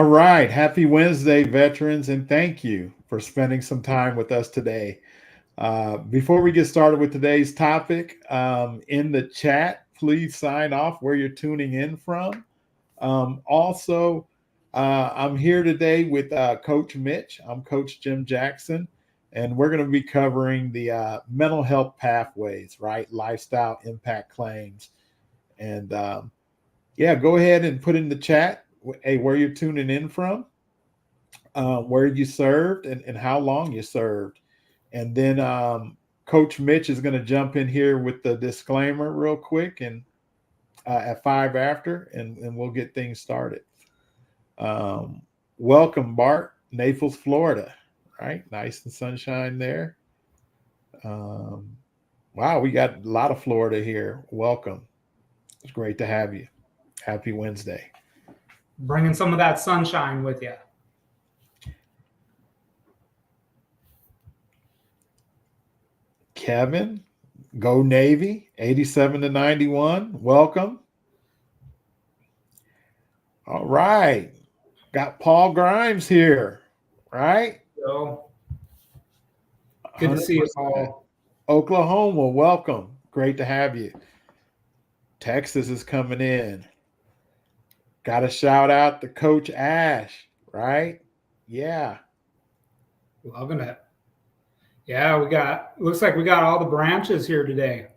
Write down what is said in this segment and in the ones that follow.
right. Happy Wednesday, veterans, and thank you for spending some time with us today. Before we get started with today's topic, in the chat, please sign off where you're tuning in from. Also, I'm here today with Coach Mitch. I'm Coach Jim Jackson, and we're going to be covering the mental health pathways, right? Lifestyle impact claims. And yeah, go ahead and put in the chat where you're tuning in from, where you served, and how long you served. And then Coach Mitch is going to jump in here with the disclaimer real quick and at 5 after, and we'll get things started. Welcome, Bart, Naples, Florida. Right, nice and sunshine there. Wow, we got a lot of Florida here. Welcome. It's great to have you. Happy Wednesday. Bringing some of that sunshine with you. Kevin, go Navy, 87-91. Welcome. All right. Got Paul Grimes here, right? So, good to see you, Paul. Oklahoma, welcome. Great to have you. Texas is coming in. Got to shout out to Coach Ash, right? Yeah. Loving it. Yeah, looks like we got all the branches here today.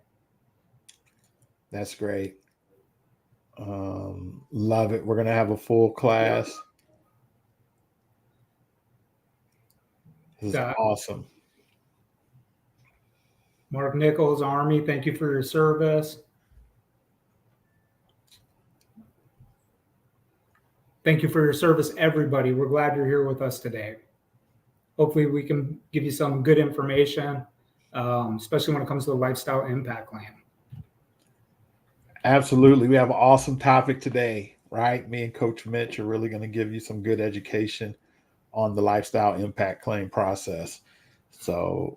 That's great. Love it. We're going to have a full class. This is awesome. Mark Nichols, Army, thank you for your service. Thank you for your service, everybody. We're glad you're here with us today. Hopefully we can give you some good information, especially when it comes to the lifestyle impact claim. Absolutely. We have an awesome topic today, right? Me and Coach Mitch are really going to give you some good education on the lifestyle impact claim process. So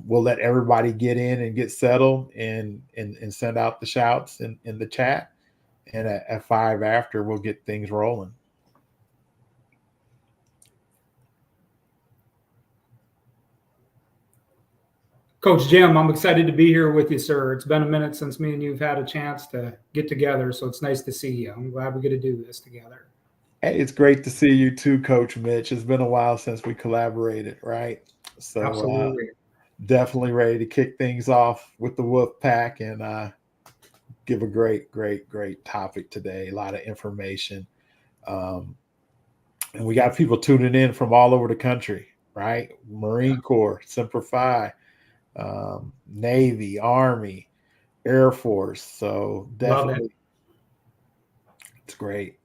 we'll let everybody get in and get settled and send out the shouts in the chat. And at 5 after, we'll get things rolling. Coach Jim, I'm excited to be here with you, sir. It's been a minute since me and you've had a chance to get together, so it's nice to see you. I'm glad we get to do this together. Hey, it's great to see you too, Coach Mitch. It's been a while since we collaborated, right? So absolutely. Definitely ready to kick things off with the Wolf Pack and give a great topic today. A lot of information. And we got people tuning in from all over the country, right? Marine Corps, Semper Fi, Navy, Army, Air Force. So definitely, it's great.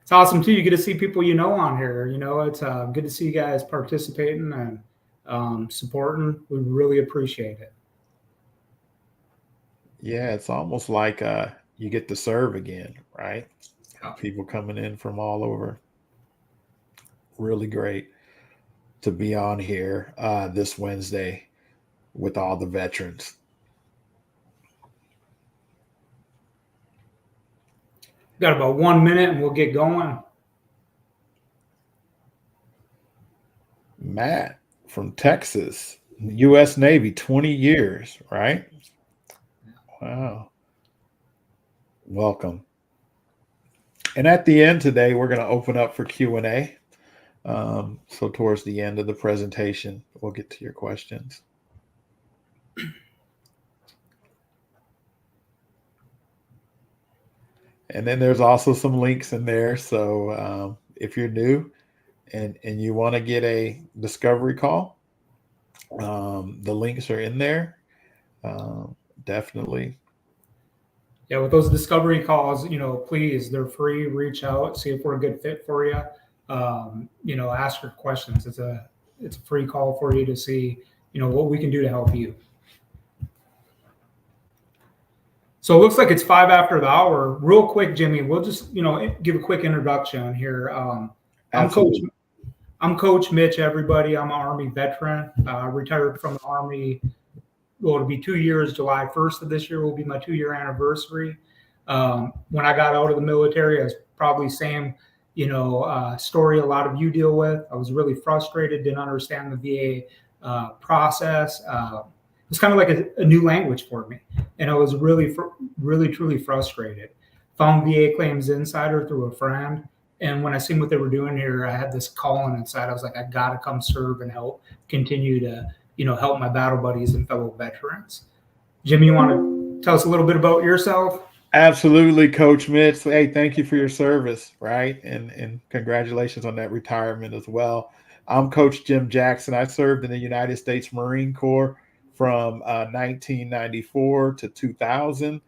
It's awesome too. You get to see people you know on here. You know, it's good to see you guys participating and supporting. We really appreciate it. Yeah, it's almost like you get to serve again, right? People coming in from all over. Really great to be on here this Wednesday with all the veterans. Got about 1 minute and we'll get going. Matt from Texas, U.S. Navy, 20 years, right? Wow. Welcome. And at the end today, we're going to open up for Q&A. So towards the end of the presentation, we'll get to your questions. And then there's also some links in there. So if you're new and you want to get a discovery call, the links are in there. Definitely. Yeah, with those discovery calls, you know, please, they're free. Reach out, see if we're a good fit for you. You know, ask your questions. It's a free call for you to see, you know, what we can do to help you. So it looks like it's 5 after the hour. Real quick, Jimmy, we'll just, you know, give a quick introduction here. I'm Coach Mitch, everybody. I'm an Army veteran. Retired from the Army. Well, it'll be 2 years. July 1st of this year will be my 2-year anniversary. When I got out of the military, I was probably same, story a lot of you deal with. I was really frustrated, didn't understand the VA process. It's kind of like a new language for me, and I was really truly frustrated. Found VA Claims Insider through a friend, and when I seen what they were doing here, I had this calling inside. I was like, I gotta come serve and help, continue to help my battle buddies and fellow veterans. Jim, you want to tell us a little bit about yourself? Absolutely, Coach Mitch. Hey, thank you for your service, right? And congratulations on that retirement as well. I'm Coach Jim Jackson. I served in the United States Marine Corps from 1994 to 2000.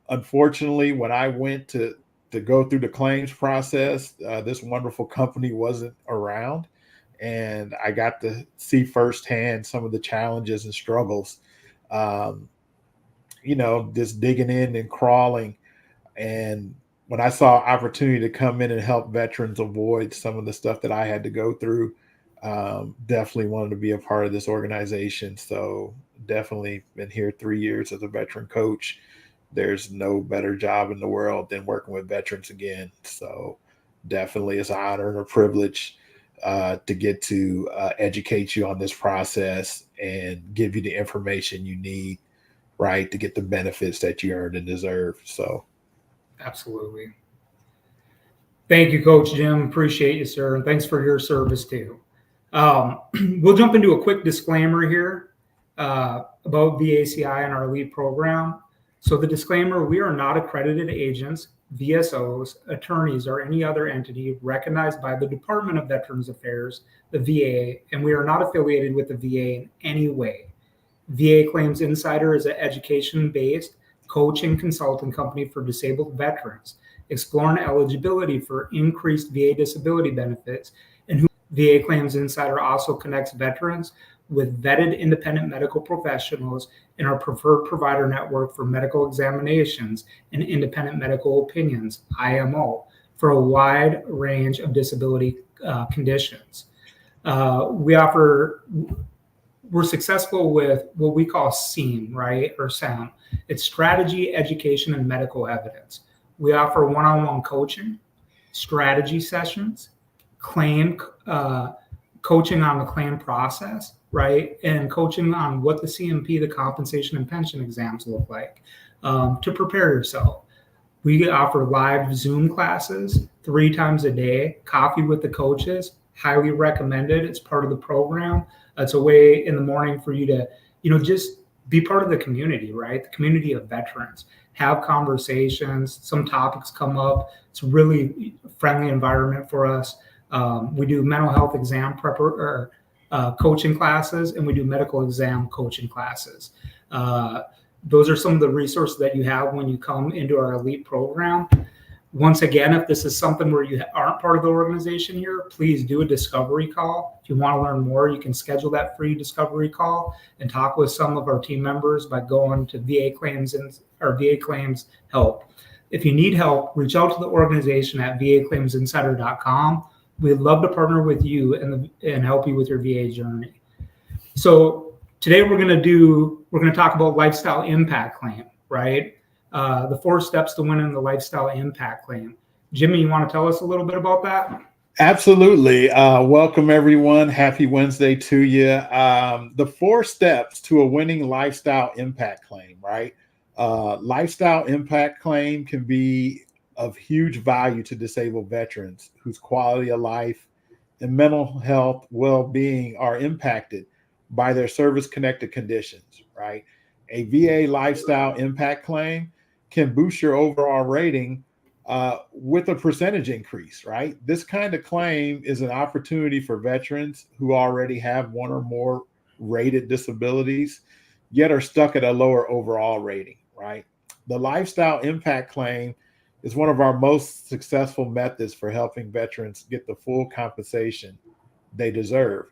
Unfortunately, when I went to go through the claims process, this wonderful company wasn't around, and I got to see firsthand some of the challenges and struggles. Um, just digging in and crawling. And when I saw opportunity to come in and help veterans avoid some of the stuff that I had to go through, definitely wanted to be a part of this organization. So definitely been here 3 years as a veteran coach. There's no better job in the world than working with veterans again. So definitely it's an honor and a privilege to get to educate you on this process and give you the information you need, right, to get the benefits that you earned and deserve. So Absolutely. Thank you, Coach Jim. Appreciate you, sir. And thanks for your service too. We'll jump into a quick disclaimer here about VACI and our elite program. So the disclaimer, we are not accredited agents, VSOs, attorneys, or any other entity recognized by the Department of Veterans Affairs, the VA, and we are not affiliated with the VA in any way. VA Claims Insider is an education-based coaching consulting company for disabled veterans, exploring eligibility for increased VA disability benefits. And VA Claims Insider also connects veterans with vetted independent medical professionals in our preferred provider network for medical examinations and independent medical opinions, IMO, for a wide range of disability conditions. We're successful with what we call SEAM, right, or SAM. It's strategy, education, and medical evidence. We offer one-on-one coaching, strategy sessions, claim coaching on the claim process, right, and coaching on what the CMP, the compensation and pension exams look like to prepare yourself. We offer live Zoom classes 3 times a day, coffee with the coaches, highly recommended. It's part of the program. It's a way in the morning for you to, just be part of the community, right? The community of veterans. Have conversations. Some topics come up. It's a really friendly environment for us. We do mental health exam coaching classes, and we do medical exam coaching classes. Those are some of the resources that you have when you come into our elite program. Once again, if this is something where you aren't part of the organization here, please do a discovery call. If you want to learn more, you can schedule that free discovery call and talk with some of our team members by going to VA Claims or VA Claims Help. If you need help, reach out to the organization at vaclaimsinsider.com. We'd love to partner with you and help you with your VA journey. So today we're going to talk about lifestyle impact claim, right? The 4 steps to winning the lifestyle impact claim. Jimmy, you want to tell us a little bit about that? Absolutely. Welcome, everyone. Happy Wednesday to you. The 4 steps to a winning lifestyle impact claim, right? Lifestyle impact claim can be of huge value to disabled veterans whose quality of life and mental health well-being are impacted by their service-connected conditions, right? A VA lifestyle impact claim can boost your overall rating with a percentage increase, right? This kind of claim is an opportunity for veterans who already have 1 or more rated disabilities, yet are stuck at a lower overall rating, right? The lifestyle impact claim is one of our most successful methods for helping veterans get the full compensation they deserve.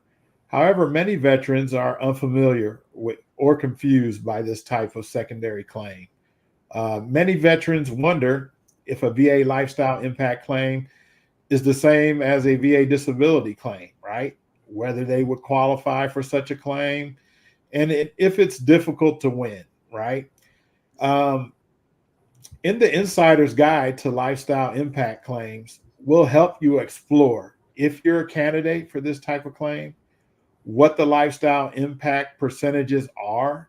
However, many veterans are unfamiliar with or confused by this type of secondary claim. Many veterans wonder if a VA lifestyle impact claim is the same as a VA disability claim, right? Whether they would qualify for such a claim, and if it's difficult to win, right? In the Insider's Guide to Lifestyle Impact Claims, we'll help you explore if you're a candidate for this type of claim, what the lifestyle impact percentages are,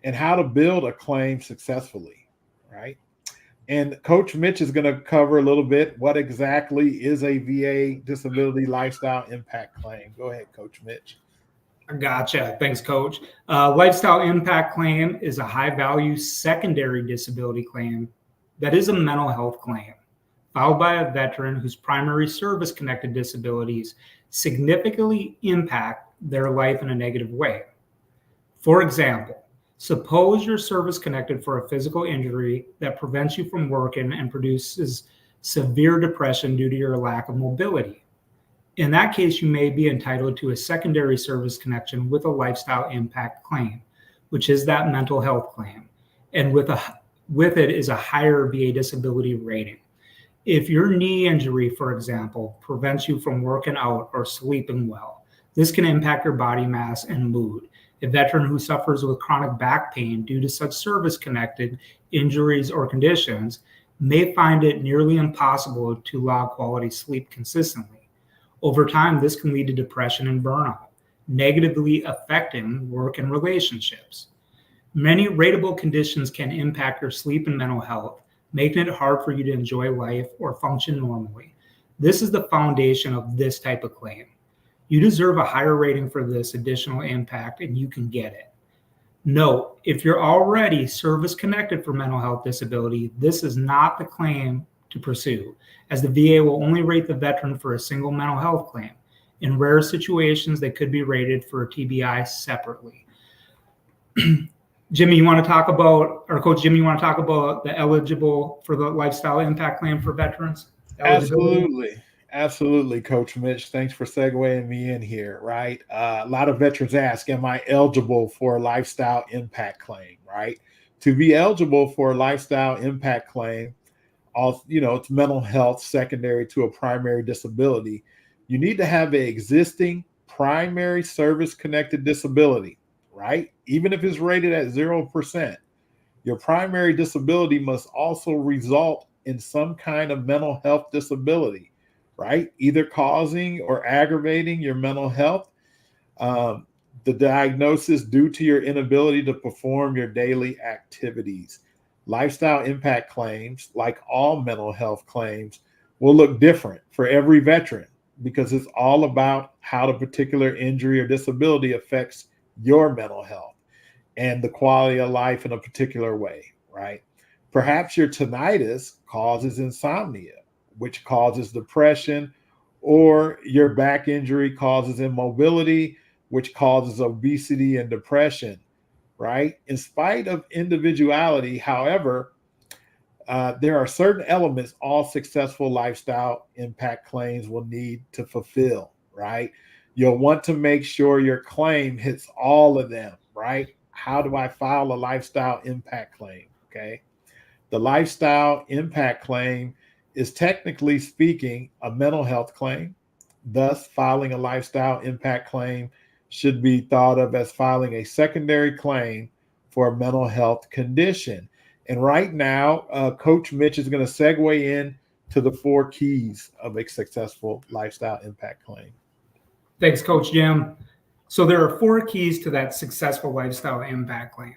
and how to build a claim successfully, right? And Coach Mitch is going to cover a little bit what exactly is a VA disability lifestyle impact claim. Go ahead, Coach Mitch. Gotcha. Thanks, Coach. Lifestyle impact claim is a high-value secondary disability claim that is a mental health claim filed by a veteran whose primary service-connected disabilities significantly impact their life in a negative way. For example, suppose you're service-connected for a physical injury that prevents you from working and produces severe depression due to your lack of mobility. In that case, you may be entitled to a secondary service connection with a lifestyle impact claim, which is that mental health claim. And with it is a higher VA disability rating. If your knee injury, for example, prevents you from working out or sleeping well, this can impact your body mass and mood. A veteran who suffers with chronic back pain due to such service-connected injuries or conditions may find it nearly impossible to log quality sleep consistently. Over time, this can lead to depression and burnout, negatively affecting work and relationships. Many rateable conditions can impact your sleep and mental health, making it hard for you to enjoy life or function normally. This is the foundation of this type of claim. You deserve a higher rating for this additional impact, and you can get it. Note, if you're already service-connected for mental health disability, this is not the claim to pursue, as the VA will only rate the veteran for a single mental health claim. In rare situations, they could be rated for a TBI separately. Jimmy, you want to talk about, or Coach Jimmy, you want to talk about the eligible for the lifestyle impact claim for veterans? Absolutely, Coach Mitch. Thanks for segueing me in here, right? A lot of veterans ask, am I eligible for a lifestyle impact claim, right? To be eligible for a lifestyle impact claim, it's mental health secondary to a primary disability. You need to have an existing primary service-connected disability, right? Even if it's rated at 0%, your primary disability must also result in some kind of mental health disability, right? Either causing or aggravating your mental health, the diagnosis due to your inability to perform your daily activities. Lifestyle impact claims, like all mental health claims, will look different for every veteran because it's all about how the particular injury or disability affects your mental health and the quality of life in a particular way, right? Perhaps your tinnitus causes insomnia, which causes depression, or your back injury causes immobility, which causes obesity and depression, right? In spite of individuality, however, there are certain elements all successful lifestyle impact claims will need to fulfill, right? You'll want to make sure your claim hits all of them, right? How do I file a lifestyle impact claim? Okay. The lifestyle impact claim is technically speaking a mental health claim. Thus, filing a lifestyle impact claim should be thought of as filing a secondary claim for a mental health condition. And right now, Coach Mitch is going to segue in to the 4 keys of a successful lifestyle impact claim. Thanks, Coach Jim. So there are 4 keys to that successful lifestyle impact claim.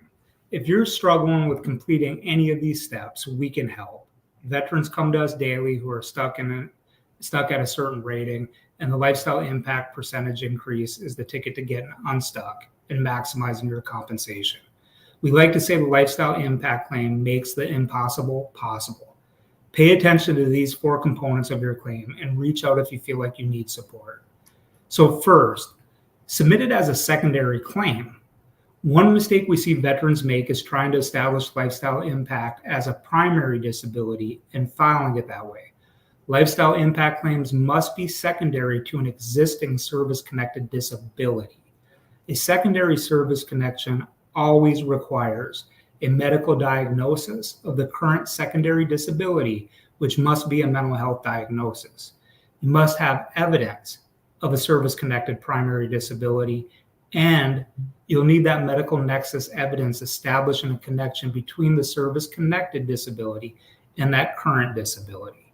If you're struggling with completing any of these steps, we can help. Veterans come to us daily who are stuck at a certain rating, and the lifestyle impact percentage increase is the ticket to getting unstuck and maximizing your compensation. We like to say the lifestyle impact claim makes the impossible possible. Pay attention to these 4 components of your claim and reach out if you feel like you need support. So first, submit it as a secondary claim. One mistake we see veterans make is trying to establish lifestyle impact as a primary disability and filing it that way. Lifestyle impact claims must be secondary to an existing service-connected disability. A secondary service connection always requires a medical diagnosis of the current secondary disability, which must be a mental health diagnosis. You must have evidence of a service-connected primary disability And you'll need that medical nexus evidence establishing a connection between the service-connected disability and that current disability.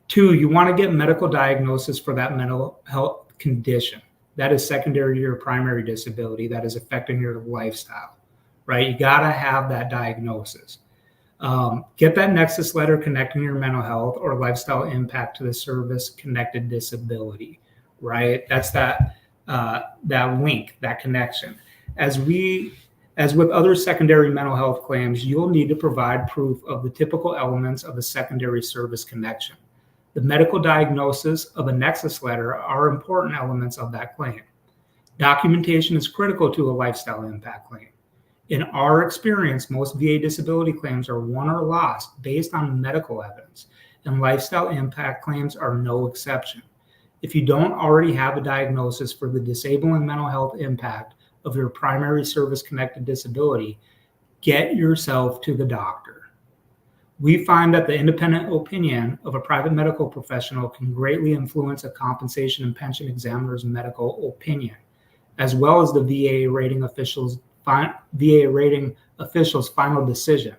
2, you want to get medical diagnosis for that mental health condition that is secondary to your primary disability that is affecting your lifestyle, right? You got to have that diagnosis. Get that nexus letter connecting your mental health or lifestyle impact to the service-connected disability, right? That's that link, that connection. As with other secondary mental health claims, you'll need to provide proof of the typical elements of a secondary service connection. The medical diagnosis of a nexus letter are important elements of that claim. Documentation is critical to a lifestyle impact claim. In our experience, most VA disability claims are won or lost based on medical evidence, and lifestyle impact claims are no exception. If you don't already have a diagnosis for the disabling mental health impact of your primary service-connected disability, get yourself to the doctor. We find that the independent opinion of a private medical professional can greatly influence a compensation and pension examiner's medical opinion, as well as the VA rating official's final decision.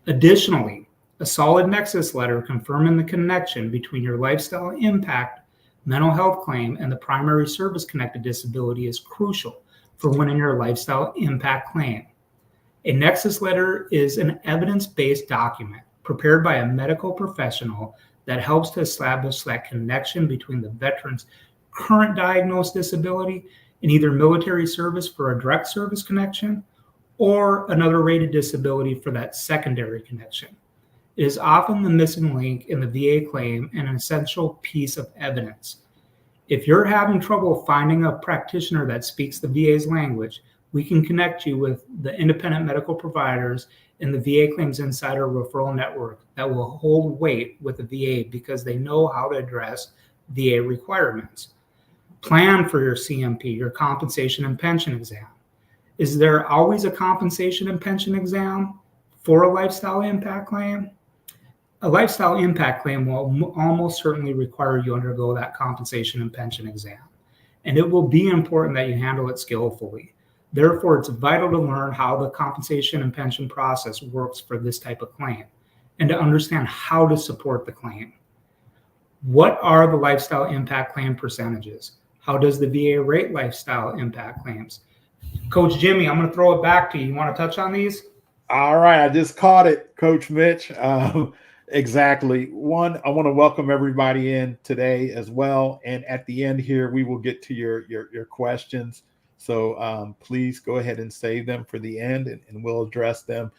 Additionally, a solid nexus letter confirming the connection between your lifestyle impact mental health claim and the primary service-connected disability is crucial for winning your lifestyle impact claim. A nexus letter is an evidence-based document prepared by a medical professional that helps to establish that connection between the veteran's current diagnosed disability and either military service for a direct service connection or another rated disability for that secondary connection. It is often the missing link in the VA claim and an essential piece of evidence. If you're having trouble finding a practitioner that speaks the VA's language, we can connect you with the independent medical providers in the VA Claims Insider referral network that will hold weight with the VA because they know how to address VA requirements. Plan for your CMP, your compensation and pension exam. Is there always a compensation and pension exam for a lifestyle impact claim? A lifestyle impact claim will almost certainly require you to undergo that compensation and pension exam, and it will be important that you handle it skillfully. Therefore, it's vital to learn how the compensation and pension process works for this type of claim and to understand how to support the claim. What are the lifestyle impact claim percentages? How does the VA rate lifestyle impact claims? Coach Jimmy, I'm going to throw it back to you. You want to touch on these? All right. I just caught it, Coach Mitch. Exactly. One, I want to welcome everybody in today as well. And at the end here, we will get to your questions. So please go ahead and save them for the end and we'll address them.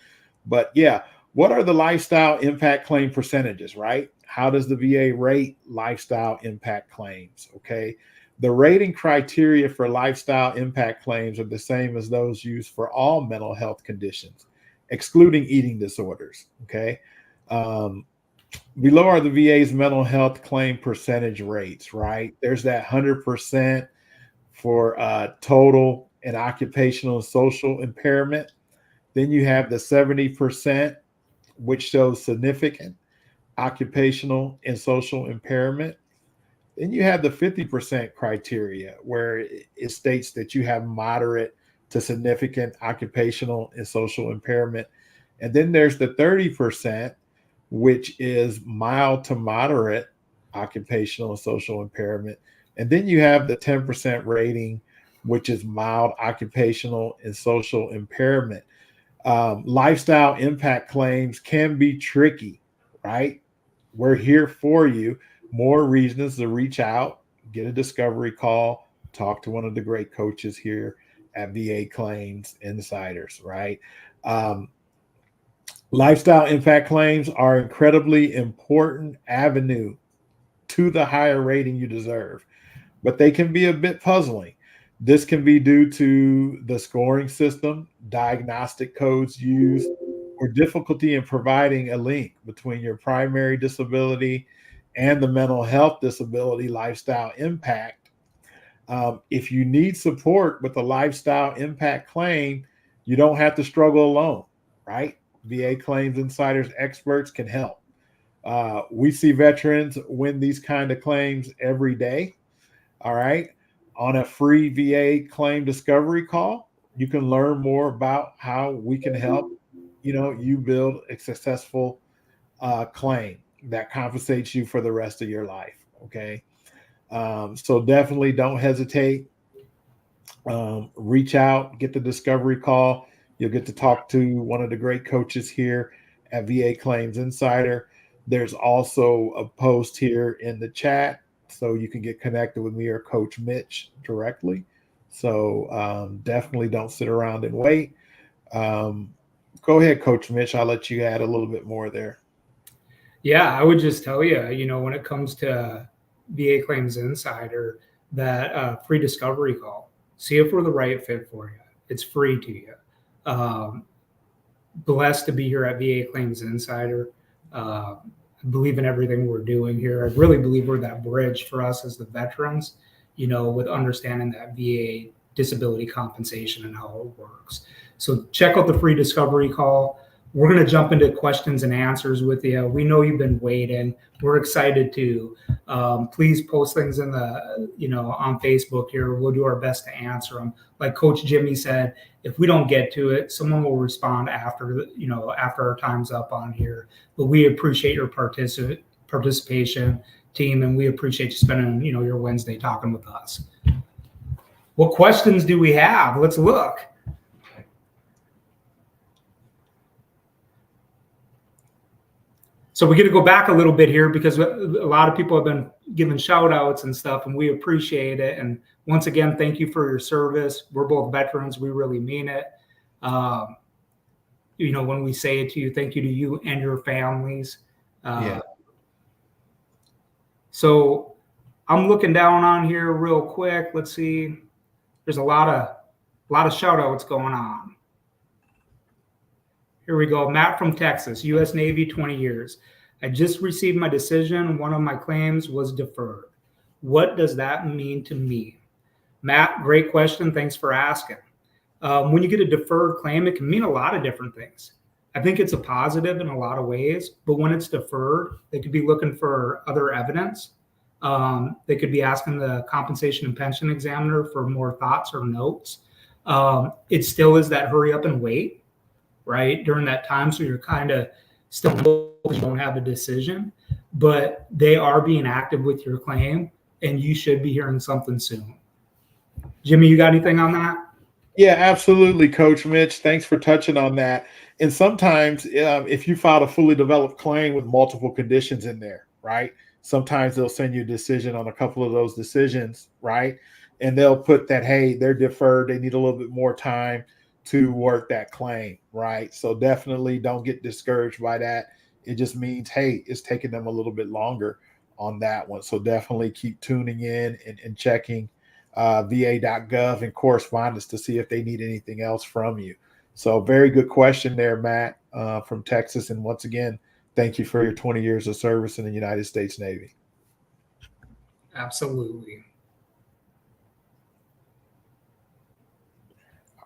But yeah, what are the lifestyle impact claim percentages, right? How does the VA rate lifestyle impact claims? Okay. The rating criteria for lifestyle impact claims are the same as those used for all mental health conditions, excluding eating disorders. Okay. Below are the VA's mental health claim percentage rates, right? There's that 100% for total and occupational and social impairment. Then you have the 70%, which shows significant occupational and social impairment. Then you have the 50% criteria, where it states that you have moderate to significant occupational and social impairment. And then there's the 30%, which is mild to moderate occupational and social impairment. And then you have the 10% rating, which is mild occupational and social impairment. Lifestyle impact claims can be tricky, right? We're here for you. More reasons to reach out, get a discovery call, talk to one of the great coaches here at VA Claims Insiders, right? Lifestyle impact claims are incredibly important avenue to the higher rating you deserve, but they can be a bit puzzling. This can be due to the scoring system, diagnostic codes used, or difficulty in providing a link between your primary disability and the mental health disability lifestyle impact. If you need support with a lifestyle impact claim, you don't have to struggle alone, right? VA Claims Insiders experts can help. We see veterans win these kind of claims every day. All right. On a free VA claim discovery call, you can learn more about how we can help, you build a successful claim that compensates you for the rest of your life. Okay. So definitely don't hesitate. Reach out, get the discovery call. You'll get to talk to one of the great coaches here at VA Claims Insider. There's also a post here in the chat, so you can get connected with me or Coach Mitch directly. So definitely don't sit around and wait. Go ahead, Coach Mitch. I'll let you add a little bit more there. Yeah, I would just tell you, when it comes to VA Claims Insider, that free discovery call, see if we're the right fit for you. It's free to you. Blessed to be here at VA Claims Insider. I believe in everything we're doing here. I really believe we're that bridge for us as the veterans, with understanding that VA disability compensation and how it works. So check out the free discovery call. We're going to jump into questions and answers with you. We know you've been waiting. We're excited to. Please post things in the, on Facebook here. We'll do our best to answer them. Like Coach Jimmy said, if we don't get to it, someone will respond after our time's up on here. But we appreciate your participation, team, and we appreciate you spending, your Wednesday talking with us. What questions do we have? Let's look. So we get to go back a little bit here because a lot of people have been giving shout outs and stuff, and we appreciate it. And once again, thank you for your service. We're both veterans. We really mean it. When we say it to you, thank you to you and your families. So I'm looking down on here real quick. Let's see. There's a lot of shout outs going on. Here we go. Matt from Texas, U.S. Navy, 20 years. I just received my decision. One of my claims was deferred. What does that mean to me? Matt, great question. Thanks for asking. When you get a deferred claim, it can mean a lot of different things. I think it's a positive in a lot of ways, but when it's deferred, they could be looking for other evidence. They could be asking the compensation and pension examiner for more thoughts or notes. It still is that hurry up and wait, right, during that time. So you're kind of still don't have a decision, but they are being active with your claim, and you should be hearing something soon. Jimmy, you got anything on that? Yeah, absolutely, Coach Mitch. Thanks for touching on that. And sometimes if you filed a fully developed claim with multiple conditions in there, right, sometimes they'll send you a decision on a couple of those decisions, right, and they'll put that, hey, they're deferred. They need a little bit more time to work that claim, right? So definitely don't get discouraged by that. It just means, hey, it's taking them a little bit longer on that one. So definitely keep tuning in and checking va.gov and correspondence to see if they need anything else from you. So very good question there, Matt, from Texas. And once again, thank you for your 20 years of service in the United States Navy. Absolutely.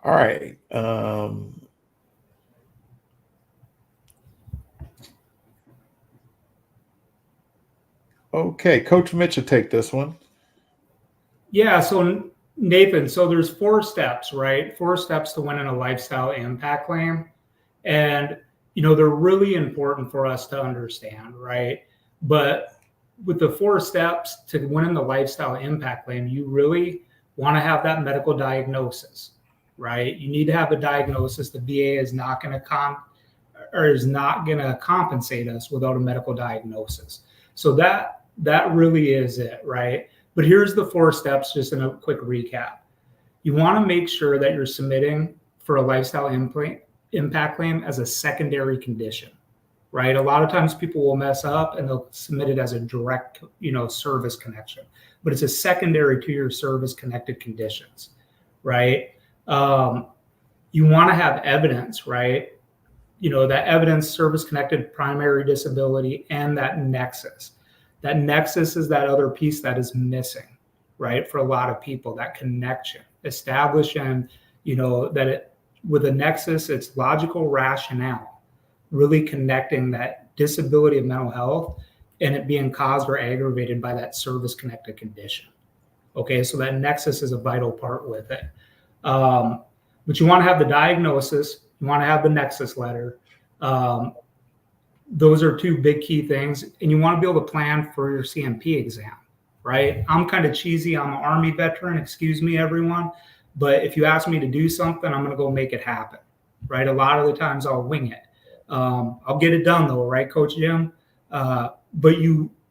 All right. Okay, Coach Mitch will take this one. Yeah, so Nathan, so there's 4 steps, right? 4 steps to winning a lifestyle impact claim. And, they're really important for us to understand, right? But with the 4 steps to winning the lifestyle impact claim, you really want to have that medical diagnosis, right? You need to have a diagnosis. The VA is not going to compensate us without a medical diagnosis. So that really is it, right? But here's the 4 steps, just in a quick recap. You want to make sure that you're submitting for a lifestyle impact claim as a secondary condition, right? A lot of times people will mess up and they'll submit it as a direct, service connection, but it's a secondary to your service connected conditions, right? You want to have evidence, right? That evidence, service connected primary disability, and that nexus. That nexus is that other piece that is missing, right? For a lot of people, that connection, establishing, with a nexus, it's logical rationale, really connecting that disability of mental health and it being caused or aggravated by that service connected condition. Okay, so that Nexus is a vital part with it. But you want to have the diagnosis, you want to have the Nexus letter. Those are two big key things. And you want to be able to plan for your CMP exam, right? I'm kind of cheesy. I'm an Army veteran, excuse me, everyone. But if you ask me to do something, I'm going to go make it happen, right? A lot of the times I'll wing it. I'll get it done though, right, Coach Jim? But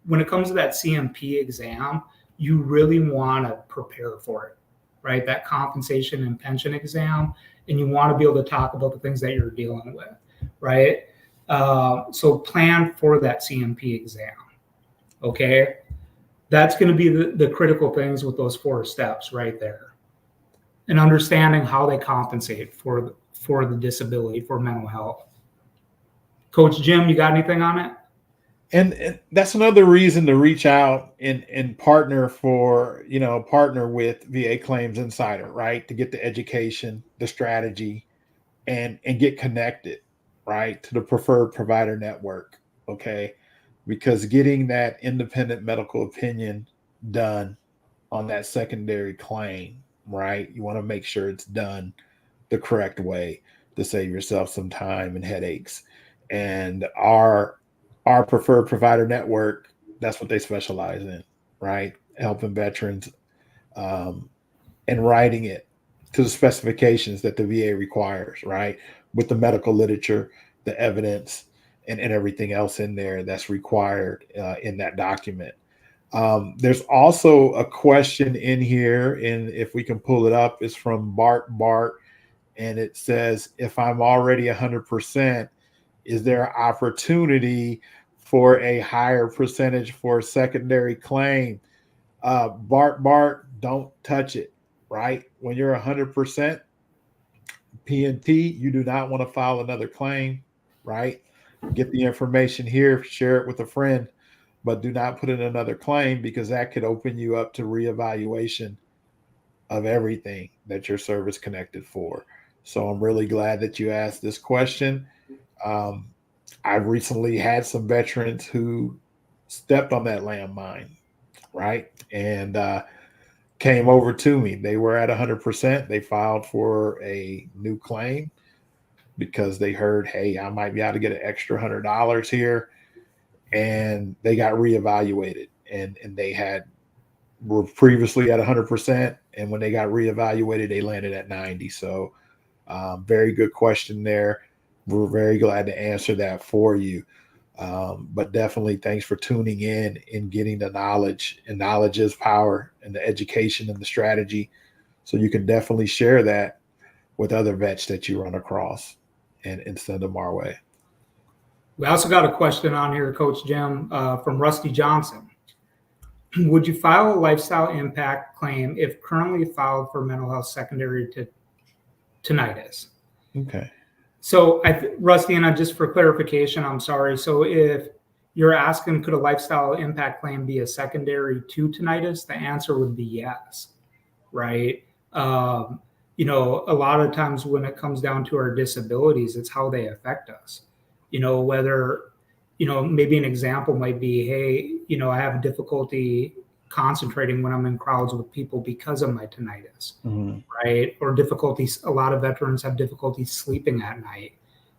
when it comes to that CMP exam, you really want to prepare for it, right? That compensation and pension exam, and you want to be able to talk about the things that you're dealing with, right? So plan for that CMP exam, okay? That's going to be the critical things with those 4 steps right there. And understanding how they compensate for the disability, for mental health. Coach Jim, you got anything on it? And that's another reason to reach out and partner with VA Claims Insider, right? To get the education, the strategy, and get connected, right, to the preferred provider network. Okay. Because getting that independent medical opinion done on that secondary claim, right? You want to make sure it's done the correct way to save yourself some time and headaches. And our preferred provider network, that's what they specialize in, right? Helping veterans and writing it to the specifications that the VA requires, right? With the medical literature, the evidence, and everything else in there that's required in that document. There's also a question in here, and if we can pull it up, it's from Bart, and it says, if I'm already 100%, is there opportunity for a higher percentage for a secondary claim? Bart, don't touch it, right? When you're 100% PNT, you do not want to file another claim, right? Get the information here, share it with a friend, but do not put in another claim because that could open you up to reevaluation of everything that you're service connected for. So I'm really glad that you asked this question. I've recently had some veterans who stepped on that landmine, right? And came over to me. They were at 100%. They filed for a new claim because they heard, hey, I might be able to get an extra $100 here. And they got reevaluated. And they were previously at 100%. And when they got reevaluated, they landed at 90. So very good question there. We're very glad to answer that for you. But definitely thanks for tuning in and getting the knowledge, and knowledge is power, and the education and the strategy. So you can definitely share that with other vets that you run across and send them our way. We also got a question on here, Coach Jim, from Rusty Johnson. Would you file a lifestyle impact claim if currently filed for mental health secondary to tinnitus? Okay. So, Rusty, and just for clarification, I'm sorry. So, if you're asking, could a lifestyle impact claim be a secondary to tinnitus? The answer would be yes, right? A lot of times when it comes down to our disabilities, it's how they affect us. Whether, maybe an example might be, hey, I have difficulty concentrating when I'm in crowds with people because of my tinnitus, right? Or difficulties. A lot of veterans have difficulty sleeping at night.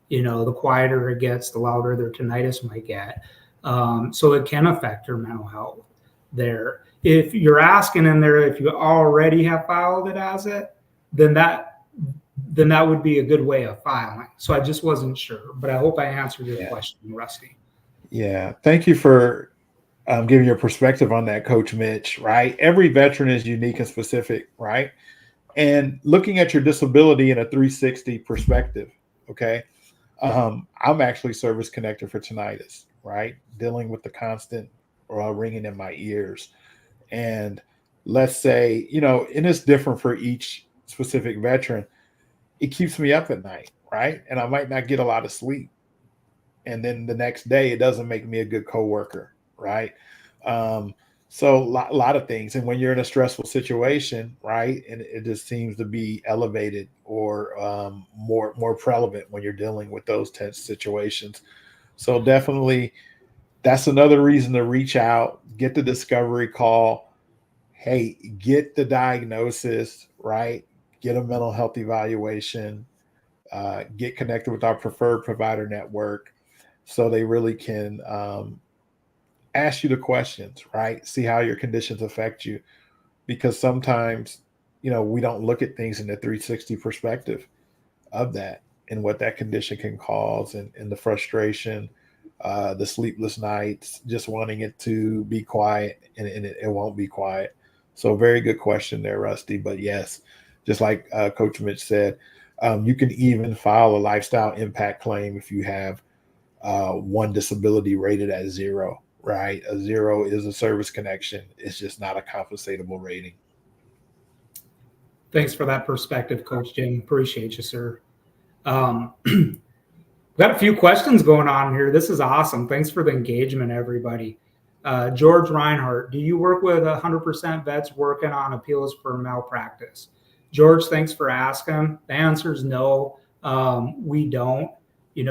The quieter it gets, the louder their tinnitus might get. So it can affect your mental health there. If you're asking in there, if you already have filed it as it, then that would be a good way of filing. So I just wasn't sure, but I hope I answered your question, Rusty. Yeah. Thank you for giving your perspective on that, Coach Mitch, right? Every veteran is unique and specific, right? And looking at your disability in a 360 perspective, okay? I'm actually service connected for tinnitus, right? Dealing with the constant ringing in my ears. And let's say, and it's different for each specific veteran. It keeps me up at night, right? And I might not get a lot of sleep. And then the next day, it doesn't make me a good coworker, right? So a lot of things. And when you're in a stressful situation, right, and it just seems to be elevated or more prevalent when you're dealing with those tense situations. So definitely, that's another reason to reach out, get the discovery call, hey, get the diagnosis, right? Get a mental health evaluation, get connected with our preferred provider network so they really can ask you the questions, right? See how your conditions affect you. Because sometimes, we don't look at things in the 360 perspective of that and what that condition can cause and the frustration, the sleepless nights, just wanting it to be quiet and it won't be quiet. So, very good question there, Rusty. But yes, just like Coach Mitch said, you can even file a lifestyle impact claim if you have one disability rated at 0, right? A 0 is a service connection, it's just not a compensatable rating. Thanks for that perspective, Coach Jim. Appreciate you, sir. We've got a few questions going on here. This is awesome. Thanks for the engagement, everybody. George Reinhardt, do you work with 100% vets working on appeals for malpractice? George, thanks for asking. The answer is no. We don't. We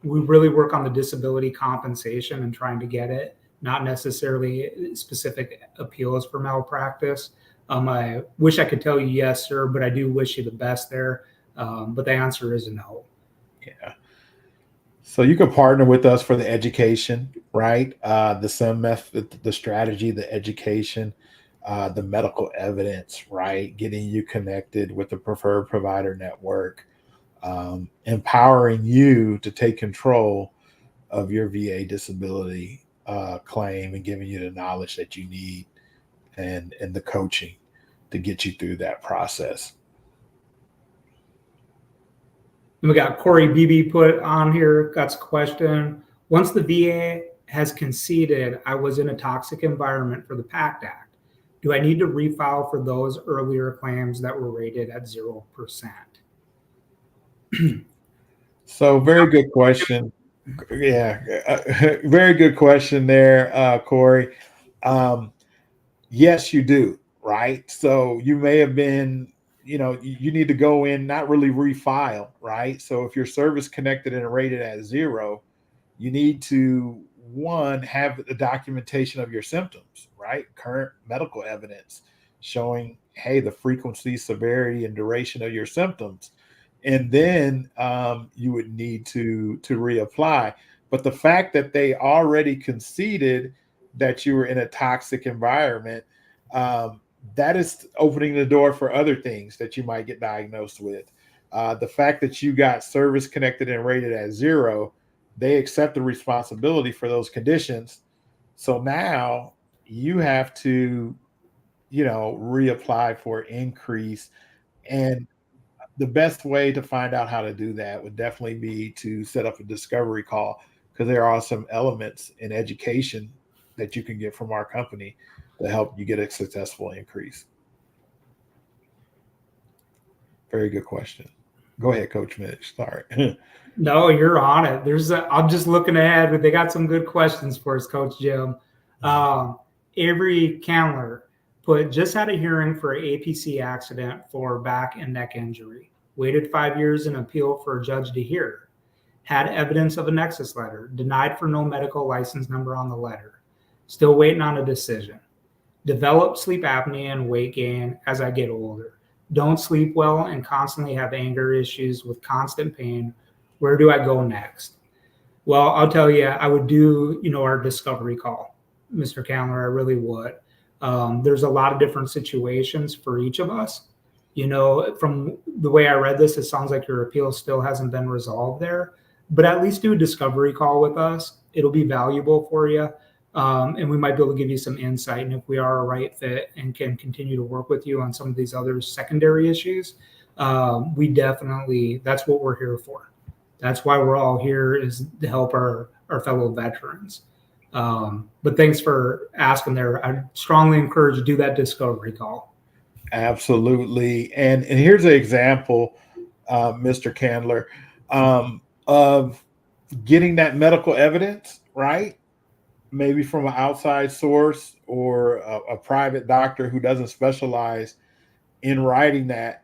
really work on the disability compensation and trying to get it, not necessarily specific appeals for malpractice. I wish I could tell you yes, sir, but I do wish you the best there. But the answer is no. Yeah. So you can partner with us for the education, right? The SIM method, the strategy, the education, the medical evidence, right? Getting you connected with the preferred provider network, empowering you to take control of your VA disability claim and giving you the knowledge that you need and the coaching to get you through that process. And we got Corey BB put on here, got a question. Once the VA has conceded I was in a toxic environment for the PACT Act, do I need to refile for those earlier claims that were rated at 0%? So very good question. Yeah, very good question there, Corey. Yes, you do, right? So you may have been, you need to go in, not really refile, right? So if you're service connected and rated at 0, you need to, one, have the documentation of your symptoms, right? Current medical evidence showing, hey, the frequency, severity, and duration of your symptoms. And then you would need to reapply. But the fact that they already conceded that you were in a toxic environment, that is opening the door for other things that you might get diagnosed with. The fact that you got service connected and rated at 0, they accept the responsibility for those conditions. So now you have to, reapply for increase. And the best way to find out how to do that would definitely be to set up a discovery call, because there are some elements in education that you can get from our company to help you get a successful increase. Very good question. Go ahead, Coach Mitch. Sorry. No, you're on it. I'm just looking ahead, but they got some good questions for us, Coach Jim. Avery Candler put, just had a hearing for an APC accident for back and neck injury. Waited 5 years in appeal for a judge to hear. Had evidence of a Nexus letter. Denied for no medical license number on the letter. Still waiting on a decision. Developed sleep apnea and weight gain as I get older. Don't sleep well and constantly have anger issues with constant pain. Where do I go next? Well, I'll tell you, I would do, our discovery call, Mr. Candler. I really would. There's a lot of different situations for each of us. From the way I read this, it sounds like your appeal still hasn't been resolved there, but at least do a discovery call with us. It'll be valuable for you. And we might be able to give you some insight. And if we are a right fit and can continue to work with you on some of these other secondary issues, that's what we're here for. That's why we're all here, is to help our fellow veterans. But thanks for asking there. I strongly encourage you to do that discovery call. Absolutely. And here's an example, Mr. Candler, of getting that medical evidence, right? Maybe from an outside source or a private doctor who doesn't specialize in writing that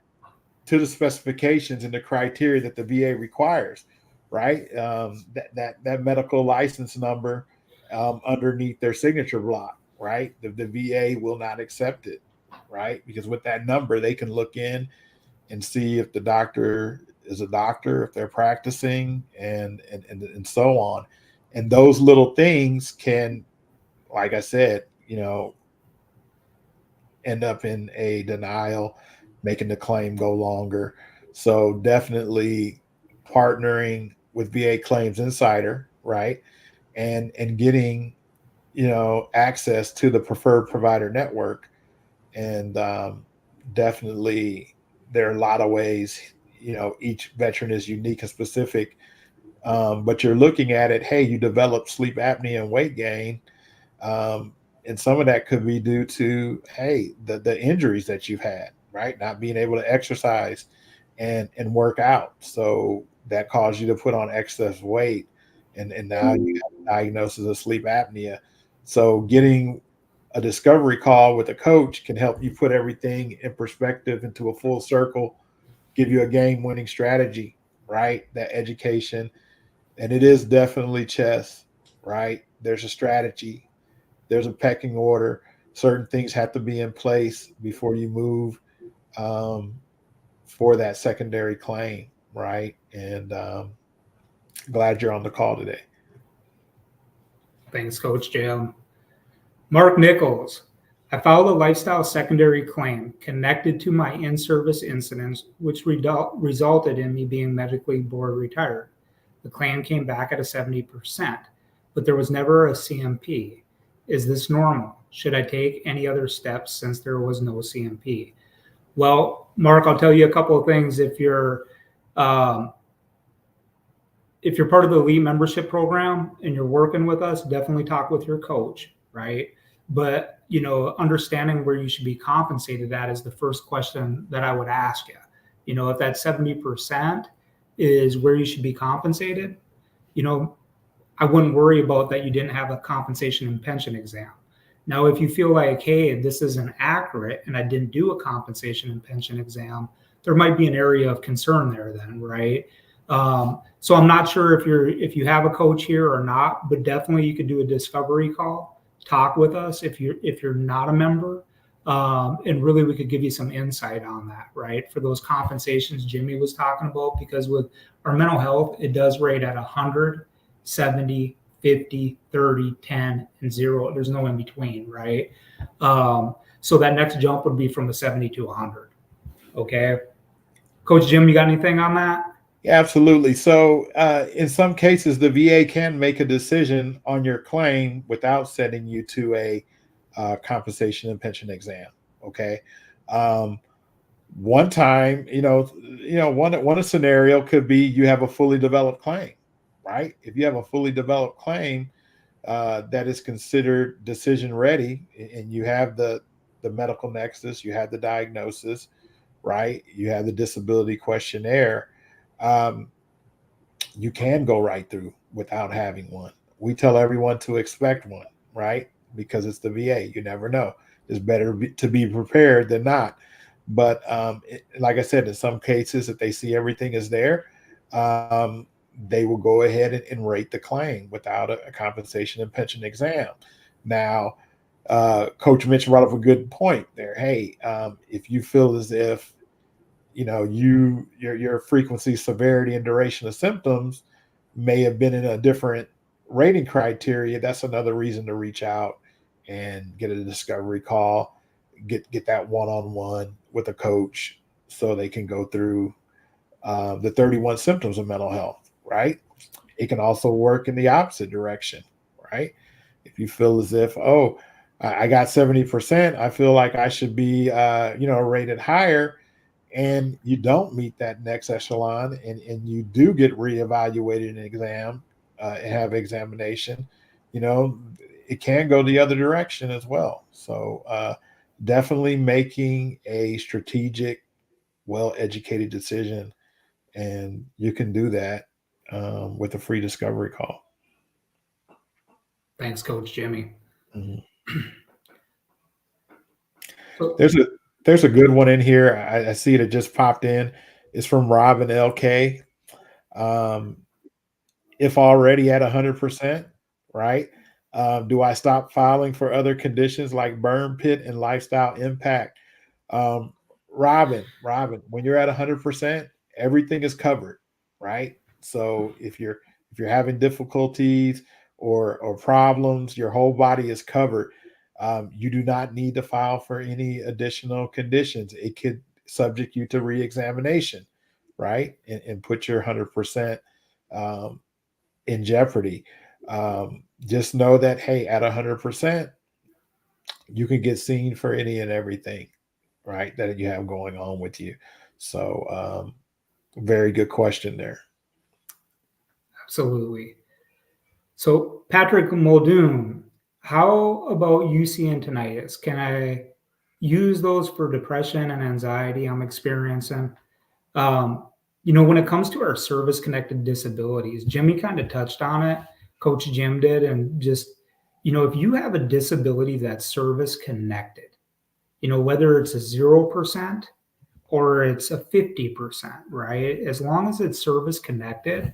to the specifications and the criteria that the VA requires, right? That medical license number underneath their signature block. right? The VA will not accept it, right? Because with that number, they can look in and see if the doctor is a doctor, if they're practicing, and so on. And those little things can, like I said, end up in a denial, making the claim go longer. So definitely partnering with VA Claims Insider, right? And getting, access to the preferred provider network. And definitely there are a lot of ways, each veteran is unique and specific. But you're looking at it, hey, you develop sleep apnea and weight gain. Um, and some of that could be due to, hey, the injuries that you've had, right? Not being able to exercise and work out. So that caused you to put on excess weight. And now you have a diagnosis of sleep apnea. So getting a discovery call with a coach can help you put everything in perspective into a full circle, give you a game winning strategy, right? That education. And it is definitely chess, right? There's a strategy, there's a pecking order. Certain things have to be in place before you move um, for that secondary claim, right? And glad you're on the call today. Thanks, Coach Jim. Mark Nichols. I filed a lifestyle secondary claim connected to my in-service incidents, which resulted in me being medically board retired. The claim came back at a 70%, but there was never a CMP. Is this normal? Should I take any other steps since there was no CMP? Well, Mark, I'll tell you a couple of things. Um, if you're part of the elite membership program and you're working with us, definitely talk with your coach, right? But understanding where you should be compensated at is the first question that I would ask you. If that 70% is where you should be compensated, I wouldn't worry about that you didn't have a compensation and pension exam. Now, if you feel like, hey, this isn't accurate and I didn't do a compensation and pension exam, there might be an area of concern there then, right? So I'm not sure if you have a coach here or not, but definitely you could do a discovery call, talk with us if you're not a member, and really we could give you some insight on that, right? For those compensations Jimmy was talking about, because with our mental health, it does rate at 100, 70, 50, 30, 10, and 0. There's no in between, right? So that next jump would be from the 70 to 100. Okay. Coach Jim, you got anything on that? Yeah, absolutely. So in some cases, the VA can make a decision on your claim without sending you to a compensation and pension exam. Okay. One time, one scenario could be you have a fully developed claim, right? If you have a fully developed claim that is considered decision ready, and you have the medical nexus, you have the diagnosis, right? You have the disability questionnaire. Um, you can go right through without having one. We tell everyone to expect one, right? Because it's the VA. You never know. It's better to be prepared than not. But like I said, in some cases, if they see everything is there, um, they will go ahead and rate the claim without a compensation and pension exam. Now, Coach Mitch brought up a good point there. Hey, if you feel as if your frequency, severity, and duration of symptoms may have been in a different rating criteria, that's another reason to reach out and get a discovery call, get that one-on-one with a coach so they can go through the 31 symptoms of mental health, right? It can also work in the opposite direction, right? If you feel as if, oh, I got 70%, I feel like I should be rated higher, and you don't meet that next echelon, and you do get reevaluated in exam and have examination, it can go the other direction as well. So definitely making a strategic, well-educated decision, and you can do that with a free discovery call. Thanks, Coach Jimmy. Mm-hmm. There's a good one in here. I see it just popped in. It's from Robin LK. If already at 100%, right? Do I stop filing for other conditions like burn pit and lifestyle impact? Um, Robin, when you're at 100%, everything is covered, right? So if you're having difficulties or problems, your whole body is covered. You do not need to file for any additional conditions. It could subject you to reexamination, right, and put your 100% um, in jeopardy. Just know that, hey, at 100%, you can get seen for any and everything, right, that you have going on with you. So, very good question there. Absolutely. So, Patrick Muldoon, how about UC and tinnitus? Can I use those for depression and anxiety I'm experiencing? Um, when it comes to our service connected disabilities, Jimmy kind of touched on it. Coach Jim did. And just, if you have a disability that's service connected, whether it's a 0% or it's a 50%, right? As long as it's service connected,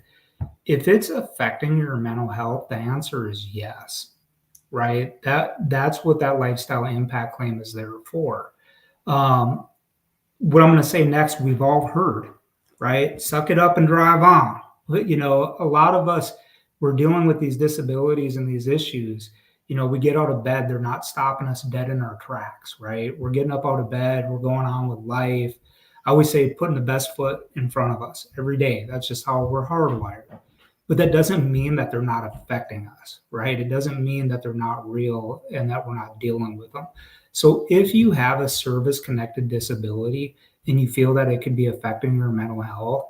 if it's affecting your mental health, the answer is yes, right? That's what that lifestyle impact claim is there for. What I'm going to say next, we've all heard, right? Suck it up and drive on. But, a lot of us, we're dealing with these disabilities and these issues. We get out of bed, they're not stopping us dead in our tracks, right? We're getting up out of bed, we're going on with life. I always say putting the best foot in front of us every day. That's just how we're hardwired. But that doesn't mean that they're not affecting us, right? It doesn't mean that they're not real and that we're not dealing with them. So if you have a service-connected disability and you feel that it could be affecting your mental health,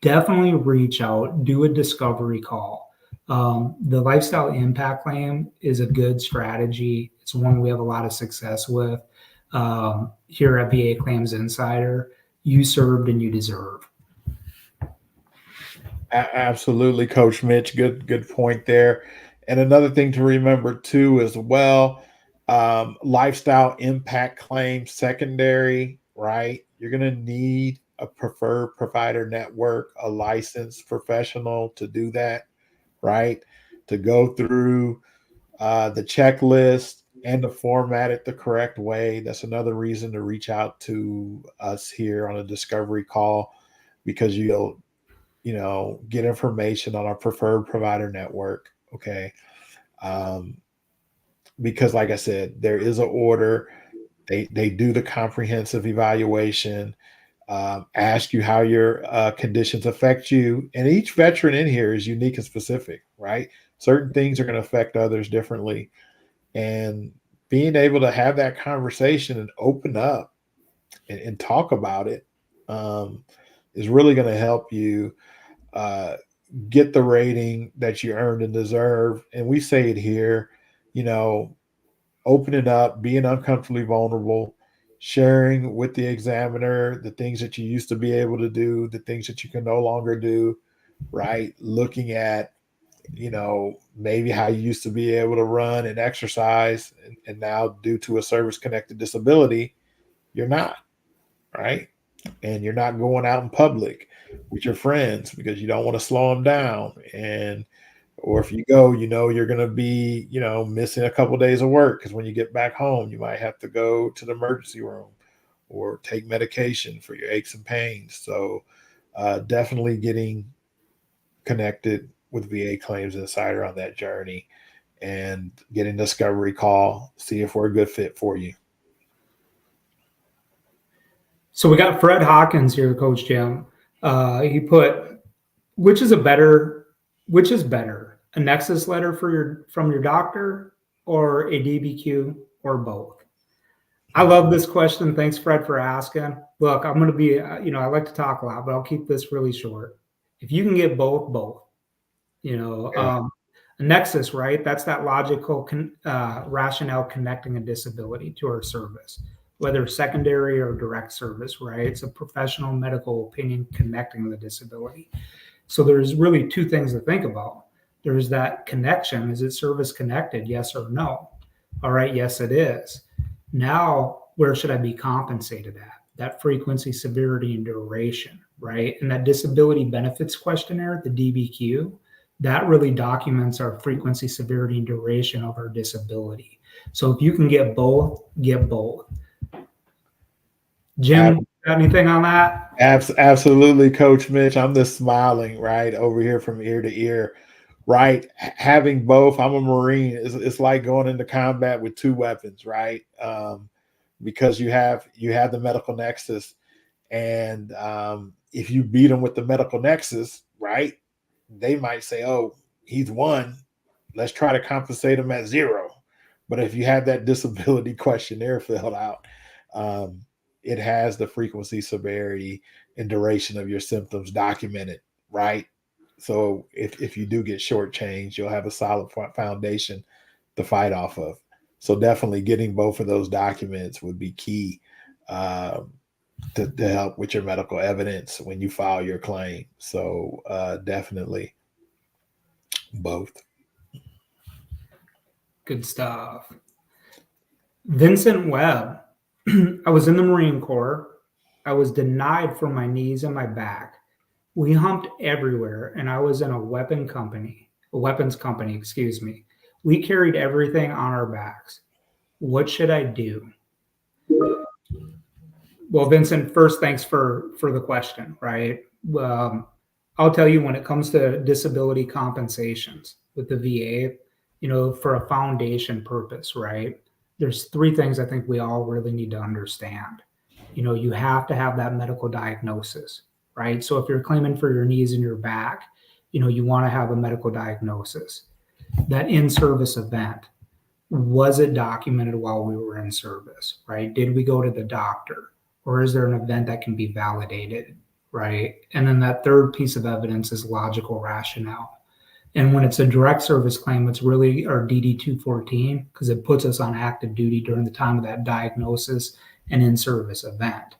definitely reach out, do a discovery call. The lifestyle impact claim is a good strategy. It's one we have a lot of success with here at VA Claims Insider. You served and you deserve. Absolutely, Coach Mitch. Good point there. And another thing to remember too, as well, lifestyle impact claim secondary, right? You're going to need a preferred provider network, a licensed professional to do that, right? To go through the checklist and to format it the correct way. That's another reason to reach out to us here on a discovery call, because you'll get information on our preferred provider network. Okay. Because like I said, there is an order. They do the comprehensive evaluation, ask you how your conditions affect you. And each veteran in here is unique and specific, right? Certain things are going to affect others differently. And being able to have that conversation and open up and talk about it is really going to help you get the rating that you earned and deserve. And we say it here, opening up, being uncomfortably vulnerable, sharing with the examiner the things that you used to be able to do, the things that you can no longer do, right? Looking at, maybe how you used to be able to run and exercise, and now due to a service connected disability, you're not, right? And you're not going out in public with your friends because you don't want to slow them down. Or if you go, you're going to be, missing a couple of days of work because when you get back home, you might have to go to the emergency room or take medication for your aches and pains. So definitely getting connected with VA Claims Insider on that journey and getting discovery call, see if we're a good fit for you. So we got Fred Hawkins here, Coach Jim. He put, which is better, a Nexus letter from your doctor or a DBQ or both? I love this question. Thanks, Fred, for asking. Look, I'm going to be, I like to talk a lot, but I'll keep this really short. If you can get both. A Nexus, right? That's that logical rationale connecting a disability to our service, whether secondary or direct service, right? It's a professional medical opinion connecting the disability. So there's really two things to think about. There's that connection. Is it service connected? Yes or no? All right. Yes, it is. Now, where should I be compensated at? That frequency, severity, and duration, right? And that disability benefits questionnaire, the DBQ, that really documents our frequency, severity, and duration of our disability. So if you can get both, get both. Jim, got anything on that? Absolutely, Coach Mitch. I'm just smiling right over here from ear to ear. Right, having both. I'm a Marine. It's like going into combat with two weapons, right? Because you have the medical nexus, and if you beat them with the medical nexus, right, they might say, "Oh, he's won. Let's try to compensate him at 0." But if you have that disability questionnaire filled out, it has the frequency, severity, and duration of your symptoms documented, right? So if you do get shortchanged, you'll have a solid foundation to fight off of. So definitely getting both of those documents would be key to help with your medical evidence when you file your claim. So definitely both. Good stuff. Vincent Webb. I was in the Marine Corps. I was denied for my knees and my back. We humped everywhere, and I was in a weapons company, excuse me. We carried everything on our backs. What should I do? Well, Vincent, first, thanks for the question, right? I'll tell you, when it comes to disability compensations with the VA, for a foundation purpose, right? There's three things I think we all really need to understand. You have to have that medical diagnosis, right? So if you're claiming for your knees and your back, you want to have a medical diagnosis. That in-service event, was it documented while we were in service, right? Did we go to the doctor? Or is there an event that can be validated, right? And then that third piece of evidence is logical rationale. And when it's a direct service claim, it's really our DD 214 because it puts us on active duty during the time of that diagnosis and in-service event.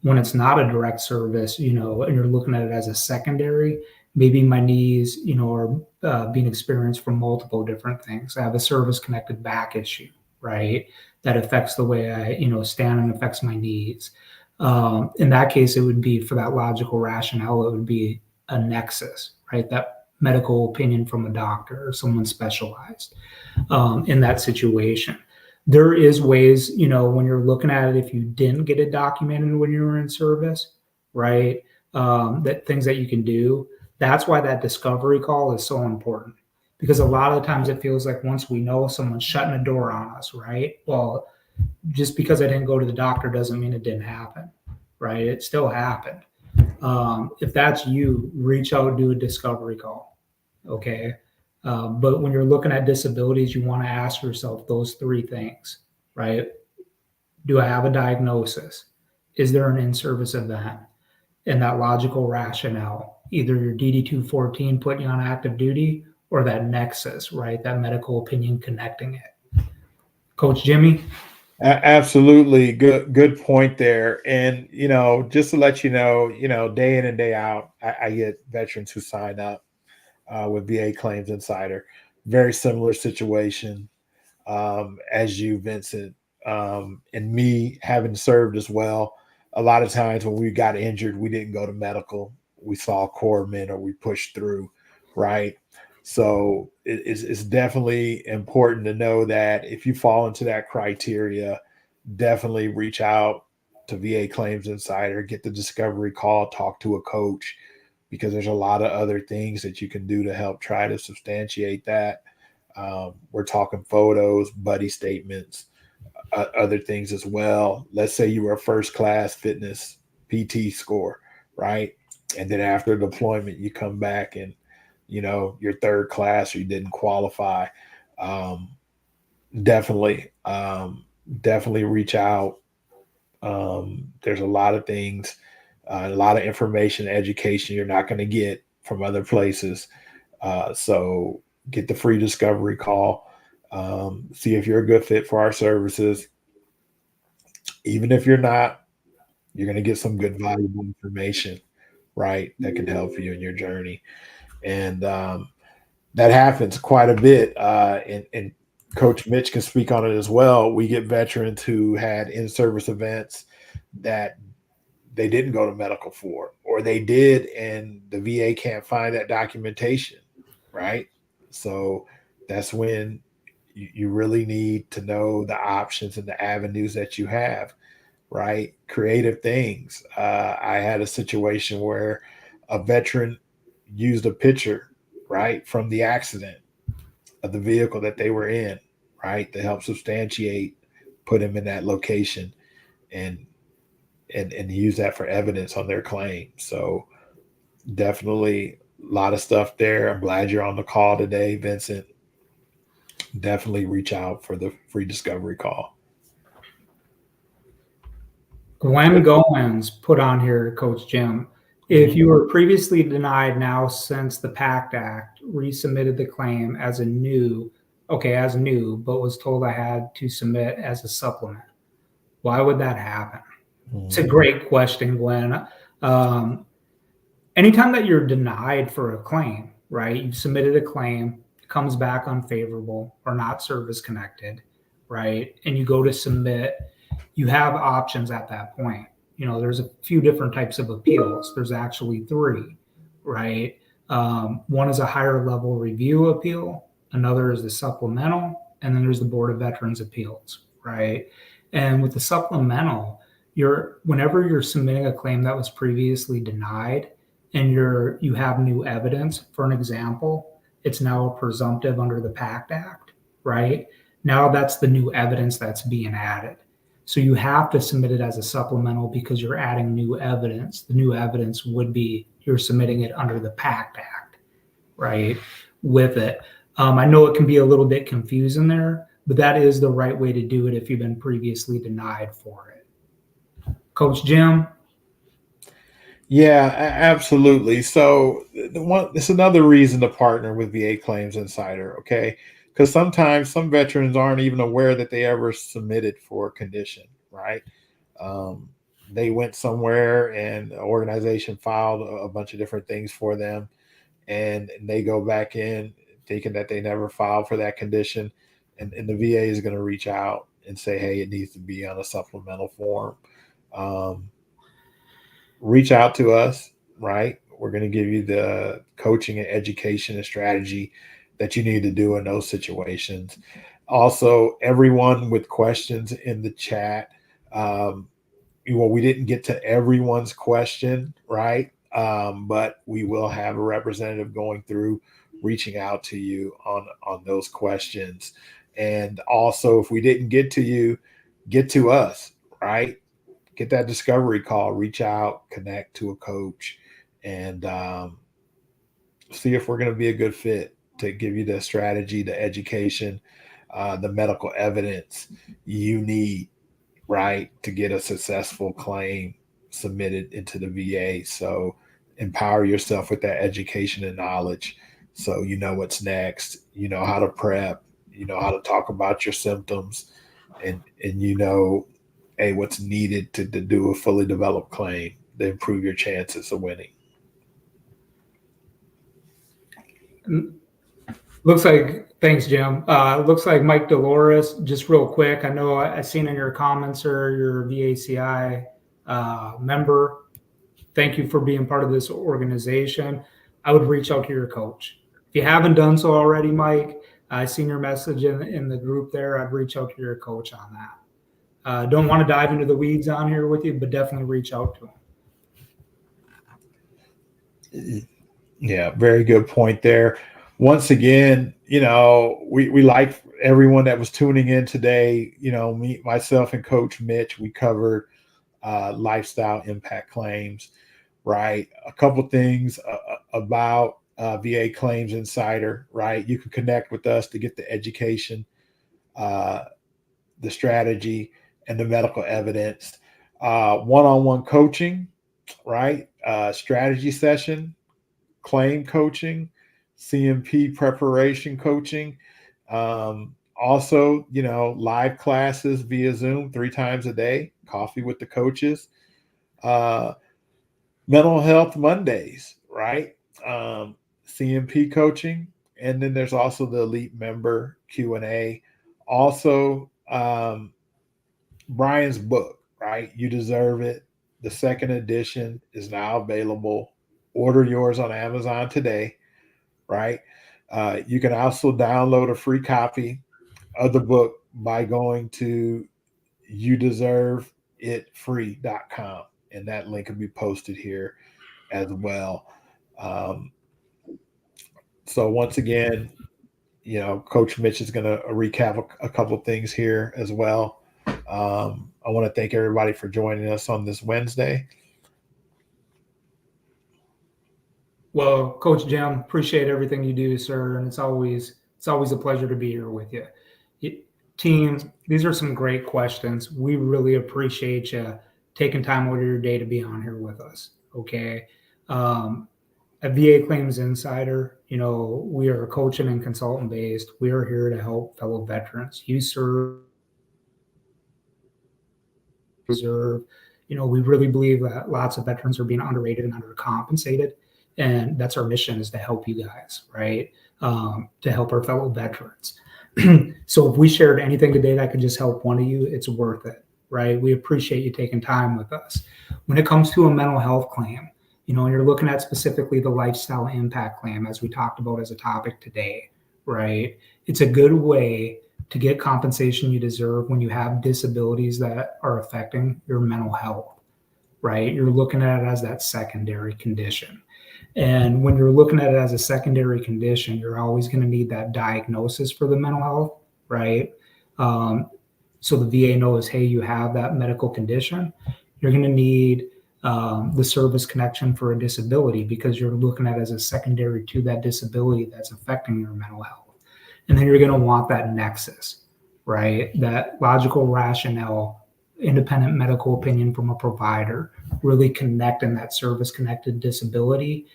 When it's not a direct service, and you're looking at it as a secondary, maybe my knees, are being experienced from multiple different things. I have a service-connected back issue, right? That affects the way I, stand and affects my knees. In that case, it would be, for that logical rationale, it would be a nexus, right? That medical opinion from a doctor or someone specialized in that situation. There is ways, when you're looking at it, if you didn't get it documented when you were in service, right? That things that you can do. That's why that discovery call is so important, because a lot of the times it feels like once we know, someone's shutting a door on us, right? Well, just because I didn't go to the doctor doesn't mean it didn't happen, right? It still happened. If that's you, reach out, do a discovery call, okay? But when you're looking at disabilities, you want to ask yourself those three things, right? Do I have a diagnosis? Is there an in-service event? And that logical rationale, either your DD 214 putting you on active duty or that nexus, right? That medical opinion connecting it. Coach Jimmy? Absolutely. Good point there. And, just to let you know, day in and day out, I get veterans who sign up with VA Claims Insider. Very similar situation as you, Vincent, and me having served as well. A lot of times when we got injured, we didn't go to medical. We saw corpsmen or we pushed through, right? So it's definitely important to know that if you fall into that criteria, definitely reach out to VA Claims Insider, get the discovery call, talk to a coach, because there's a lot of other things that you can do to help try to substantiate that. We're talking photos, buddy statements, other things as well. Let's say you were a first class fitness PT score, right? And then after deployment, you come back and, you're third class or you didn't qualify. Definitely reach out. There's a lot of things, a lot of information, education you're not going to get from other places. So get the free discovery call. See if you're a good fit for our services. Even if you're not, you're going to get some good, valuable information, right? That can help you in your journey. And that happens quite a bit. And Coach Mitch can speak on it as well. We get veterans who had in-service events that they didn't go to medical for, or they did, and the VA can't find that documentation, right? So that's when you really need to know the options and the avenues that you have, right? Creative things. I had a situation where a veteran used a picture, right, from the accident of the vehicle that they were in, right, to help substantiate, put him in that location, and and use that for evidence on their claim. So definitely a lot of stuff there. I'm glad you're on the call today, Vincent. Definitely reach out for the free discovery call. Glenn Goins put on here, Coach Jim. If you were previously denied now since the PACT Act, resubmitted the claim as new, but was told I had to submit as a supplement, why would that happen? It's a great question, Glenn. Anytime that you're denied for a claim, right? You've submitted a claim, it comes back unfavorable or not service connected, right? And you go to submit, you have options at that point. There's a few different types of appeals. There's actually three, right? One is a higher level review appeal, another is the supplemental, and then there's the Board of Veterans Appeals, right? And with the supplemental, whenever you're submitting a claim that was previously denied and you have new evidence, for an example, it's now a presumptive under the PACT Act, right? Now that's the new evidence that's being added. So you have to submit it as a supplemental because you're adding new evidence. The new evidence would be you're submitting it under the PACT Act, right? With it. I know it can be a little bit confusing there, but that is the right way to do it if you've been previously denied for it. Coach Jim? Yeah, absolutely. So it's another reason to partner with VA Claims Insider, okay? Because sometimes some veterans aren't even aware that they ever submitted for a condition, right? They went somewhere and an organization filed a bunch of different things for them, and they go back in thinking that they never filed for that condition, and the VA is going to reach out and say, hey, it needs to be on a supplemental form. Reach out to us, right? We're going to give you the coaching and education and strategy that you need to do in those situations. Also, everyone with questions in the chat, we didn't get to everyone's question, right? But we will have a representative going through, reaching out to you on those questions. And also, if we didn't get to you, get to us, right? Get that discovery call, reach out, connect to a coach, and see if we're going to be a good fit to give you the strategy, the education, the medical evidence you need, right, to get a successful claim submitted into the VA. So empower yourself with that education and knowledge so you know what's next, you know how to prep, you know how to talk about your symptoms, and hey, what's needed to do a fully developed claim to improve your chances of winning. Thanks, Jim. Looks like Mike Dolores, just real quick. I know I seen in your comments or your VACI member. Thank you for being part of this organization. I would reach out to your coach. If you haven't done so already, Mike, I seen your message in the group there. I'd reach out to your coach on that. Don't want to dive into the weeds on here with you, but definitely reach out to him. Yeah, very good point there. Once again, we like everyone that was tuning in today. Myself and Coach Mitch, we covered lifestyle impact claims, right? A couple things about VA Claims Insider, right? You can connect with us to get the education, the strategy, and the medical evidence. One-on-one coaching, right? Strategy session, claim coaching, CMP preparation coaching. Also, live classes via Zoom 3 times a day, coffee with the coaches, mental health Mondays, right? CMP coaching. And then there's also the elite member Q&A. Also, Brian's book, right? You Deserve It. The second edition is now available. Order yours on Amazon today, right? You can also download a free copy of the book by going to youdeserveitfree.com, and that link will be posted here as well. Um, so once again, Coach Mitch is going to recap a couple things here as well. I want to thank everybody for joining us on this Wednesday. Well, Coach Jim, appreciate everything you do, sir, and it's always a pleasure to be here with you. Teams, these are some great questions. We really appreciate you taking time out of your day to be on here with us. Okay. At VA Claims Insider, we are coaching and consultant based. We are here to help fellow veterans. You serve. We really believe that lots of veterans are being underrated and undercompensated. And that's our mission, is to help you guys, right? To help our fellow veterans. So if we shared anything today that could just help one of you, it's worth it, right? We appreciate you taking time with us. When it comes to a mental health claim, you're looking at specifically the lifestyle impact claim, as we talked about as a topic today, right? It's a good way to get compensation you deserve when you have disabilities that are affecting your mental health, right? You're looking at it as that secondary condition. And when you're looking at it as a secondary condition, you're always going to need that diagnosis for the mental health, right? So the VA knows, hey, you have that medical condition. You're going to need the service connection for a disability, because you're looking at it as a secondary to that disability that's affecting your mental health. And then you're going to want that nexus, right? That logical rationale, independent medical opinion from a provider, really connecting that service-connected disability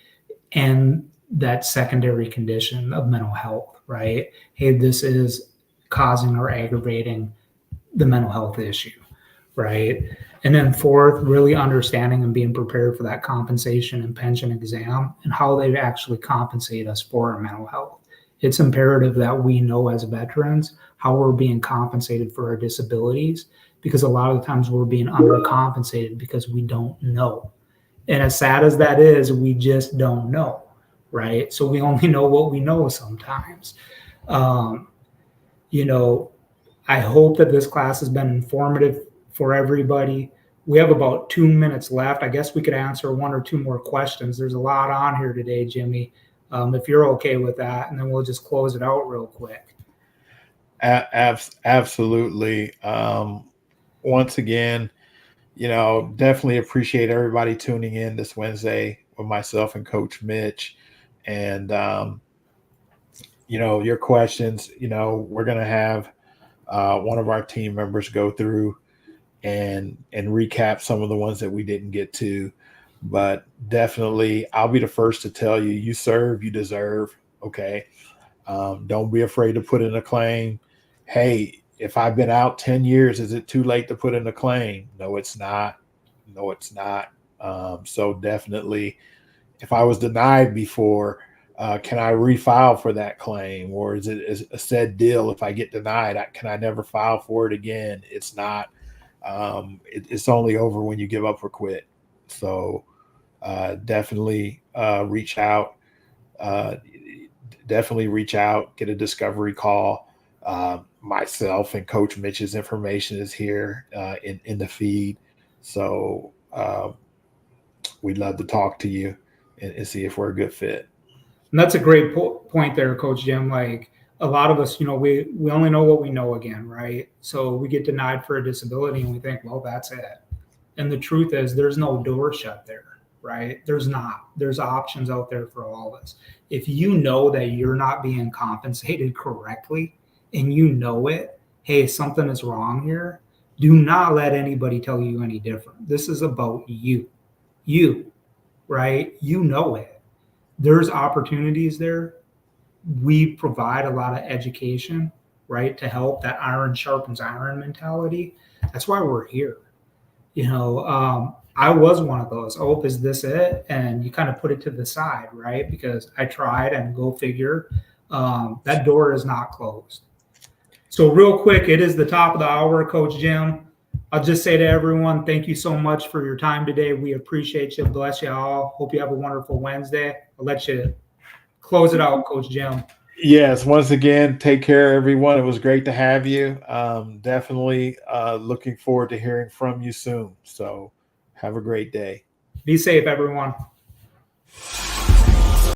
and that secondary condition of mental health, right? Hey, this is causing or aggravating the mental health issue, right? And then fourth, really understanding and being prepared for that compensation and pension exam and how they actually compensate us for our mental health. It's imperative that we know as veterans how we're being compensated for our disabilities, because a lot of the times we're being undercompensated because we don't know. And as sad as that is, we just don't know, right? So we only know what we know sometimes. I hope that this class has been informative for everybody. We have about 2 minutes left. I guess we could answer one or two more questions. There's a lot on here today, Jimmy, if you're okay with that, and then we'll just close it out real quick. Absolutely. Once again, definitely appreciate everybody tuning in this Wednesday with myself and Coach Mitch. And, your questions, we're going to have one of our team members go through and recap some of the ones that we didn't get to. But definitely, I'll be the first to tell you, you serve, you deserve. Okay. Don't be afraid to put in a claim. Hey, if I've been out 10 years, is it too late to put in a claim? No, it's not. So definitely, if I was denied before, can I refile for that claim? Or is it a said deal? If I get denied, can I never file for it again? It's not. It's only over when you give up or quit. So definitely reach out. Get a discovery call. Myself and Coach Mitch's information is here in the feed. So we'd love to talk to you and see if we're a good fit. And that's a great point there, Coach Jim. Like, a lot of us, we only know what we know again, right? So we get denied for a disability and we think, well, that's it. And the truth is, there's no door shut there, right? There's not. There's options out there for all of us. If you know that you're not being compensated correctly and you know it, hey, something is wrong here, do not let anybody tell you any different. This is about you, right? You know it. There's opportunities there. We provide a lot of education, right, to help. That iron sharpens iron mentality. That's why we're here. I was one of those. Oh, is this it? And you kind of put it to the side, right? Because I tried, and go figure, that door is not closed. So real quick, it is the top of the hour, Coach Jim. I'll just say to everyone, thank you so much for your time today. We appreciate you. Bless you all. Hope you have a wonderful Wednesday. I'll let you close it out, Coach Jim. Yes, once again, take care, everyone. It was great to have you. Definitely looking forward to hearing from you soon. So have a great day. Be safe, everyone.